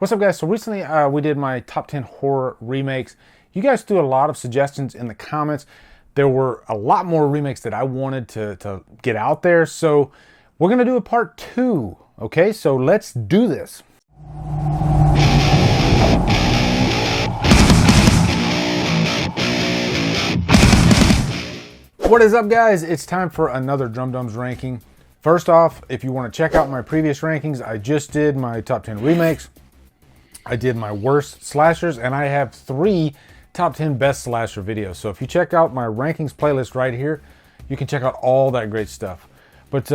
What's up, guys? So recently we did my top 10 horror remakes. You guys threw a lot of suggestions in the comments. There were a lot more remakes that I wanted to get out there. So we're going to do a part 2. Okay, so let's do this. What is up, guys? It's time for another Drumdums ranking. First off, if you want to check out my previous rankings, I just did my top 10 remakes. I did my worst slashers, and I have 3 top 10 best slasher videos. So if you check out my rankings playlist right here, you can check out all that great stuff. But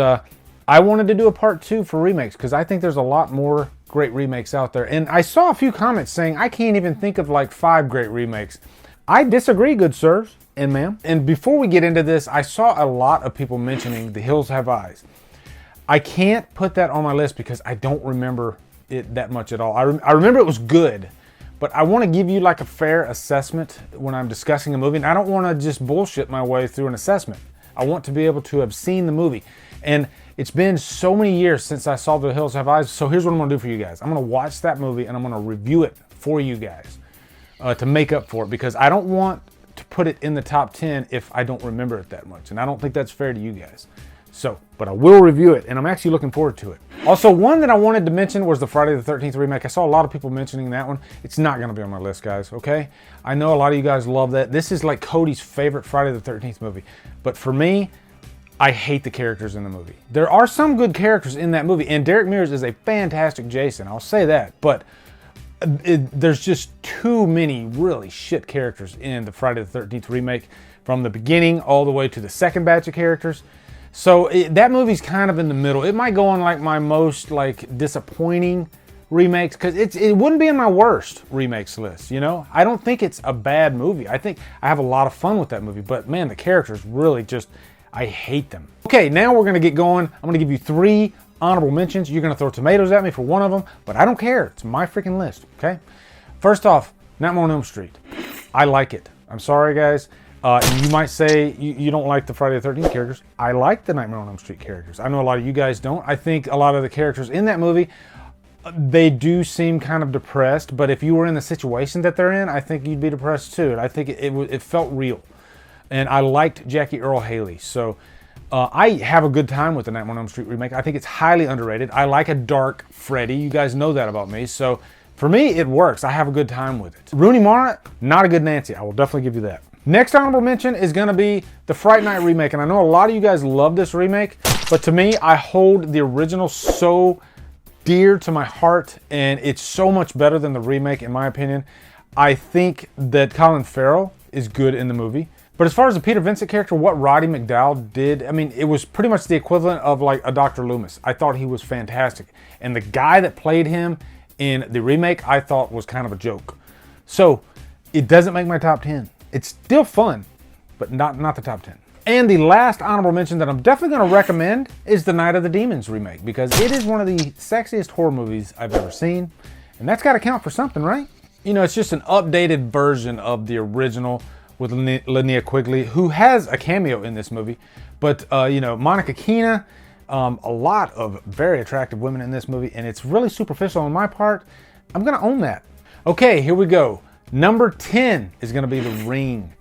I wanted to do a part 2 for remakes because I think there's a lot more great remakes out there. And I saw a few comments saying I can't even think of like 5 great remakes. I disagree, good sirs and ma'am. And before we get into this, I saw a lot of people mentioning The Hills Have Eyes. I can't put that on my list because I don't remember it that much at all. I remember it was good, but I want to give you like a fair assessment when I'm discussing a movie, and I don't want to just bullshit my way through an assessment. I want to be able to have seen the movie, and it's been so many years since I saw The Hills Have Eyes, so here's what I'm going to do for you guys. I'm going to watch that movie, and I'm going to review it for you guys to make up for it, because I don't want to put it in the top 10 if I don't remember it that much, and I don't think that's fair to you guys. So, but I will review it, and I'm actually looking forward to it. Also, one that I wanted to mention was the Friday the 13th remake. I saw a lot of people mentioning that one. It's not going to be on my list, guys, okay? I know a lot of you guys love that. This is like Cody's favorite Friday the 13th movie. But for me, I hate the characters in the movie. There are some good characters in that movie, and Derek Mears is a fantastic Jason. I'll say that. But there's just too many really shit characters in the Friday the 13th remake, from the beginning all the way to the second batch of characters. So that movie's kind of in the middle. It might go on like my most like disappointing remakes, because it wouldn't be in my worst remakes list, you know? I don't think it's a bad movie. I think I have a lot of fun with that movie, but man, the characters really just, I hate them. Okay, now we're gonna get going. I'm gonna give you 3 honorable mentions. You're gonna throw tomatoes at me for one of them, but I don't care. It's my freaking list, okay? First off, Nightmare on Elm Street. I like it. I'm sorry, guys. You might say you don't like the Friday the 13th characters. I like the Nightmare on Elm Street characters. I know a lot of you guys don't. I think a lot of the characters in that movie, they do seem kind of depressed, but if you were in the situation that they're in, I think you'd be depressed too. And I think it felt real. And I liked Jackie Earle Haley. So I have a good time with the Nightmare on Elm Street remake. I think it's highly underrated. I like a dark Freddy. You guys know that about me. So for me, it works. I have a good time with it. Rooney Mara, not a good Nancy. I will definitely give you that. Next honorable mention is going to be the Fright Night remake, and I know a lot of you guys love this remake, but to me, I hold the original so dear to my heart, and it's so much better than the remake, in my opinion. I think that Colin Farrell is good in the movie, but as far as the Peter Vincent character, what Roddy McDowall did, I mean, it was pretty much the equivalent of like a Dr. Loomis. I thought he was fantastic, and the guy that played him in the remake, I thought was kind of a joke. So it doesn't make my top 10. It's still fun, but not the top 10. And the last honorable mention that I'm definitely going to recommend is the Night of the Demons remake, because it is one of the sexiest horror movies I've ever seen. And that's got to count for something, right? You know, it's just an updated version of the original with Linnea Quigley, who has a cameo in this movie. But, you know, Monica Keena, a lot of very attractive women in this movie, and it's really superficial on my part. I'm going to own that. Okay, here we go. Number 10 is going to be The Ring.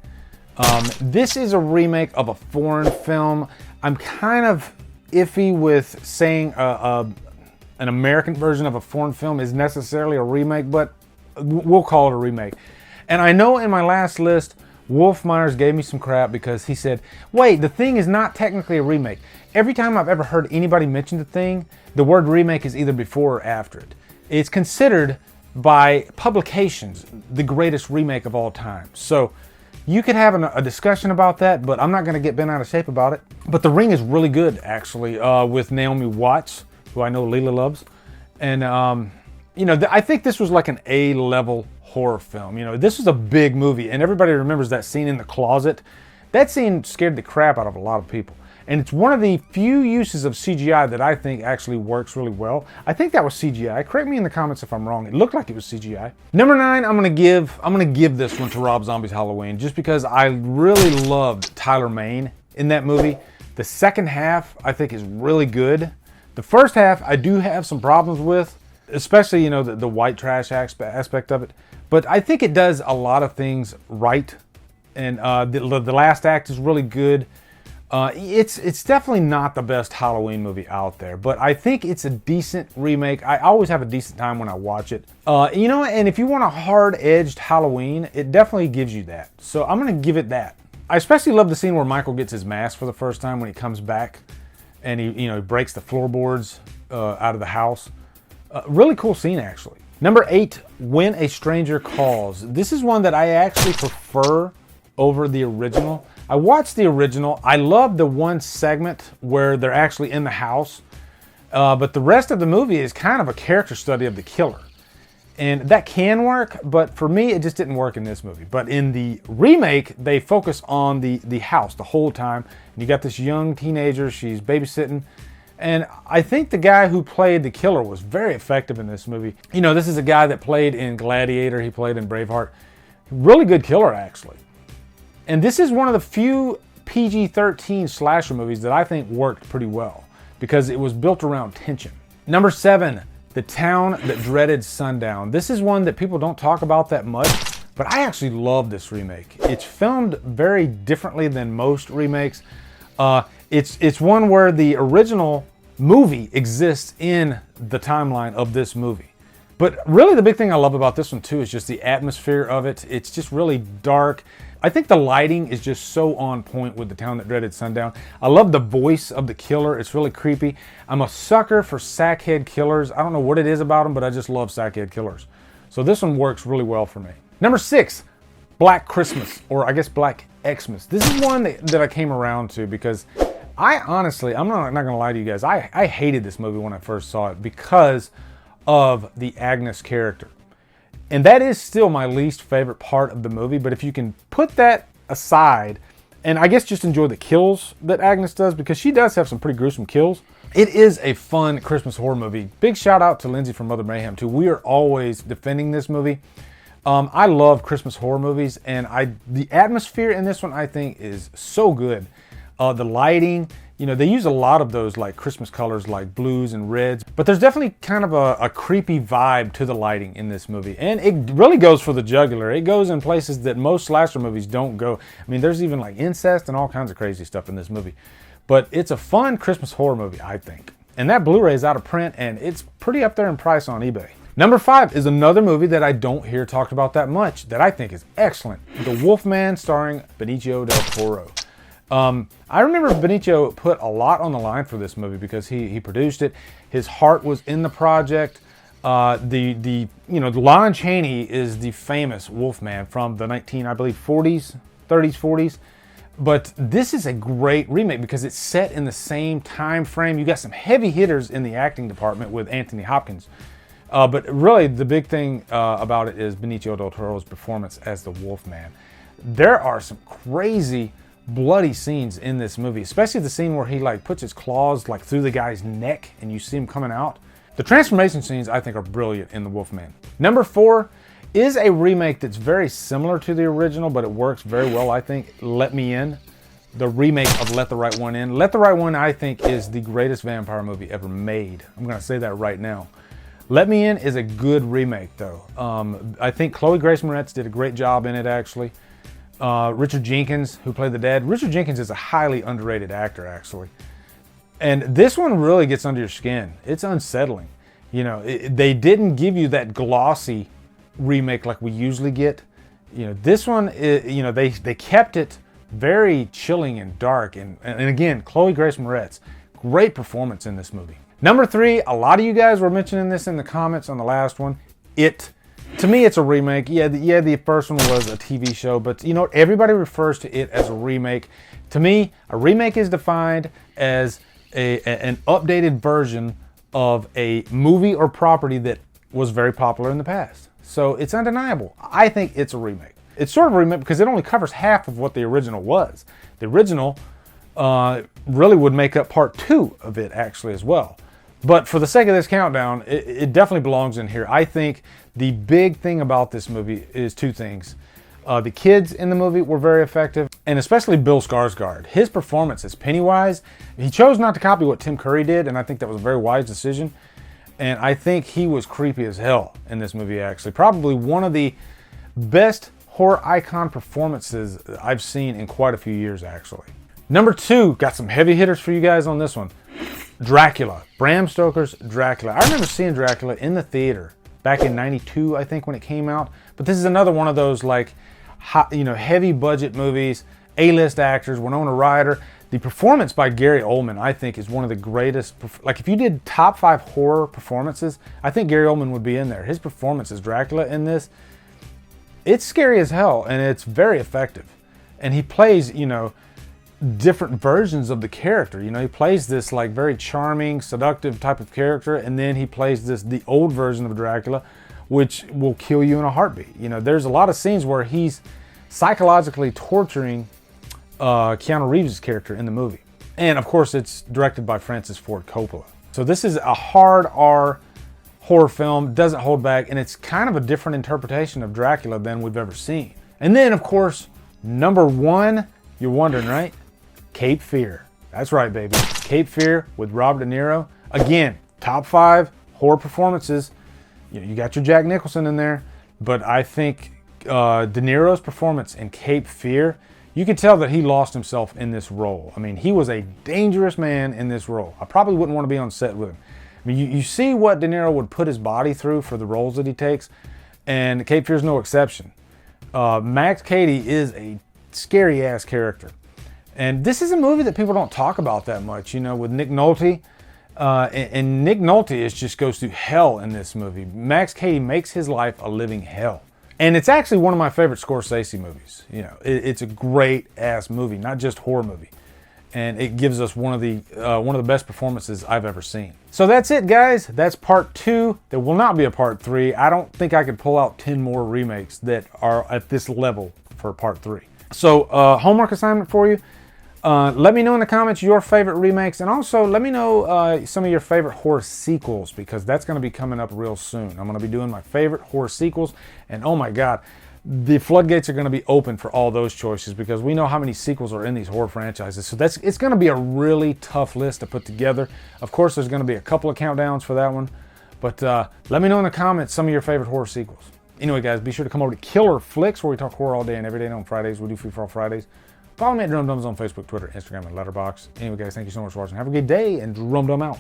This is a remake of a foreign film. I'm kind of iffy with saying an American version of a foreign film is necessarily a remake, but we'll call it a remake. And I know in my last list, Wolf Myers gave me some crap because he said, wait, The Thing is not technically a remake. Every time I've ever heard anybody mention The Thing, the word remake is either before or after it. It's considered by publications the greatest remake of all time. So you could have a discussion about that, but I'm not going to get bent out of shape about it. But The Ring is really good, actually, with Naomi Watts, who I know Leela loves. And, you know, I think this was like an A-level horror film. You know, this was a big movie, and everybody remembers that scene in the closet. That scene scared the crap out of a lot of people. And it's one of the few uses of CGI that I think actually works really well. I think that was CGI. Correct me in the comments if I'm wrong. It looked like it was CGI. Number 9, I'm gonna give this one to Rob Zombie's Halloween, just because I really loved Tyler Mane in that movie. The second half I think is really good. The first half I do have some problems with, especially, you know, the white trash aspect of it. But I think it does a lot of things right. And the last act is really good. It's definitely not the best Halloween movie out there, but I think it's a decent remake. I always have a decent time when I watch it. You know, and if you want a hard-edged Halloween, it definitely gives you that. So I'm gonna give it that. I especially love the scene where Michael gets his mask for the first time when he comes back, and he breaks the floorboards out of the house. Really cool scene, actually. Number 8, When a Stranger Calls. This is one that I actually prefer over the original. I watched the original. I love the one segment where they're actually in the house, but the rest of the movie is kind of a character study of the killer. And that can work, but for me, it just didn't work in this movie. But in the remake, they focus on the house the whole time. And you got this young teenager, she's babysitting. And I think the guy who played the killer was very effective in this movie. You know, this is a guy that played in Gladiator, he played in Braveheart. Really good killer, actually. And this is one of the few PG-13 slasher movies that I think worked pretty well because it was built around tension. Number 7, The Town That Dreaded Sundown. This is one that people don't talk about that much, but I actually love this remake. It's filmed very differently than most remakes. It's one where the original movie exists in the timeline of this movie. But really the big thing I love about this one too is just the atmosphere of it. It's just really dark. I think the lighting is just so on point with The Town That Dreaded Sundown. I love the voice of the killer. It's really creepy. I'm a sucker for sackhead killers. I don't know what it is about them, but I just love sackhead killers. So this one works really well for me. Number 6, Black Christmas, or I guess Black Xmas. This is one that I came around to because I honestly, I'm not gonna lie to you guys, I hated this movie when I first saw it because of the Agnes character. And that is still my least favorite part of the movie, but if you can put that aside, and I guess just enjoy the kills that Agnes does, because she does have some pretty gruesome kills, it is a fun Christmas horror movie. Big shout out to Lindsay from Mother Mayhem too. We are always defending this movie. I love Christmas horror movies, and the atmosphere in this one I think is so good. The lighting, you know, they use a lot of those like Christmas colors like blues and reds, but there's definitely kind of a creepy vibe to the lighting in this movie. And it really goes for the jugular. It goes in places that most slasher movies don't go. I mean, there's even like incest and all kinds of crazy stuff in this movie. But it's a fun Christmas horror movie, I think. And that Blu-ray is out of print and it's pretty up there in price on eBay. Number 5 is another movie that I don't hear talked about that much that I think is excellent. The Wolfman, starring Benicio del Toro. I remember Benicio put a lot on the line for this movie because he produced it. His heart was in the project. Lon Chaney is the famous Wolfman from the 30s, 40s. But this is a great remake because it's set in the same time frame. You got some heavy hitters in the acting department with Anthony Hopkins. But really the big thing about it is Benicio del Toro's performance as the Wolfman. There are some crazy bloody scenes in this movie, especially the scene where he like puts his claws like through the guy's neck and you see him coming out. The transformation scenes I think are brilliant in The Wolfman. Number 4 is a remake that's very similar to the original, but it works very well, I think. Let Me In, the remake of Let the Right One In. Let the Right One, I think, is the greatest vampire movie ever made. I'm gonna say that right now. Let Me In is a good remake though. I think Chloe Grace Moretz did a great job in it actually. Richard Jenkins, who played the dad. Richard Jenkins is a highly underrated actor, actually. And this one really gets under your skin. It's unsettling. You know, they didn't give you that glossy remake like we usually get. You know, this one, they kept it very chilling and dark. And again, Chloe Grace Moretz, great performance in this movie. Number 3, a lot of you guys were mentioning this in the comments on the last one. To me, it's a remake. Yeah, the first one was a TV show, but you know, everybody refers to it as a remake. To me, a remake is defined as an updated version of a movie or property that was very popular in the past. So it's undeniable. I think it's a remake. It's sort of a remake because it only covers half of what the original was. The original really would make up part 2 of it actually as well. But for the sake of this countdown, it definitely belongs in here. I think the big thing about this movie is 2 things. The kids in the movie were very effective, and especially Bill Skarsgård. His performance as Pennywise, he chose not to copy what Tim Curry did, and I think that was a very wise decision. And I think he was creepy as hell in this movie, actually. Probably one of the best horror icon performances I've seen in quite a few years, actually. Number 2, got some heavy hitters for you guys on this one. Dracula. Bram Stoker's Dracula. I remember seeing Dracula in the theater back in '92, I think, when it came out. But this is another one of those, like, heavy budget movies, A-list actors, Winona Ryder. The performance by Gary Oldman, I think, is one of the greatest. Like, if you did top 5 horror performances, I think Gary Oldman would be in there. His performance as Dracula in this, it's scary as hell, and it's very effective. And he plays, different versions of the character. He plays this, like, very charming, seductive type of character, and then he plays the old version of Dracula, which will kill you in a heartbeat. There's a lot of scenes where he's psychologically torturing Keanu Reeves' character in the movie. And of course, it's directed by Francis Ford Coppola. So this is a hard R horror film, doesn't hold back, and it's kind of a different interpretation of Dracula than we've ever seen. And then, of course, number 1, you're wondering, right? Cape Fear. That's right, baby. Cape Fear with Robert De Niro. Again, top 5 horror performances. You got your Jack Nicholson in there, but I think De Niro's performance in Cape Fear, you could tell that he lost himself in this role. I mean, he was a dangerous man in this role. I probably wouldn't want to be on set with him. I mean, you see what De Niro would put his body through for the roles that he takes, and Cape Fear is no exception. Max Cady is a scary-ass character. And this is a movie that people don't talk about that much, with Nick Nolte. And Nick Nolte just goes through hell in this movie. Max Cady makes his life a living hell. And it's actually one of my favorite Scorsese movies. It's a great ass movie, not just horror movie. And it gives us one of the best performances I've ever seen. So that's it, guys. That's part 2. There will not be a part 3. I don't think I could pull out 10 more remakes that are at this level for part 3. So homework assignment for you. Let me know in the comments your favorite remakes, and also let me know some of your favorite horror sequels, because that's going to be coming up real soon. I'm going to be doing my favorite horror sequels, and oh my god, the floodgates are going to be open for all those choices, because we know how many sequels are in these horror franchises. So it's going to be a really tough list to put together. Of course, there's going to be a couple of countdowns for that one, but let me know in the comments some of your favorite horror sequels. Anyway, guys, be sure to come over to Killer Flicks, where we talk horror all day and every day. And on Fridays, we do Free For All Fridays. Follow me at Drumdums on Facebook, Twitter, Instagram, and Letterboxd. Anyway, guys, thank you so much for watching. Have a good day, and Drumdum out.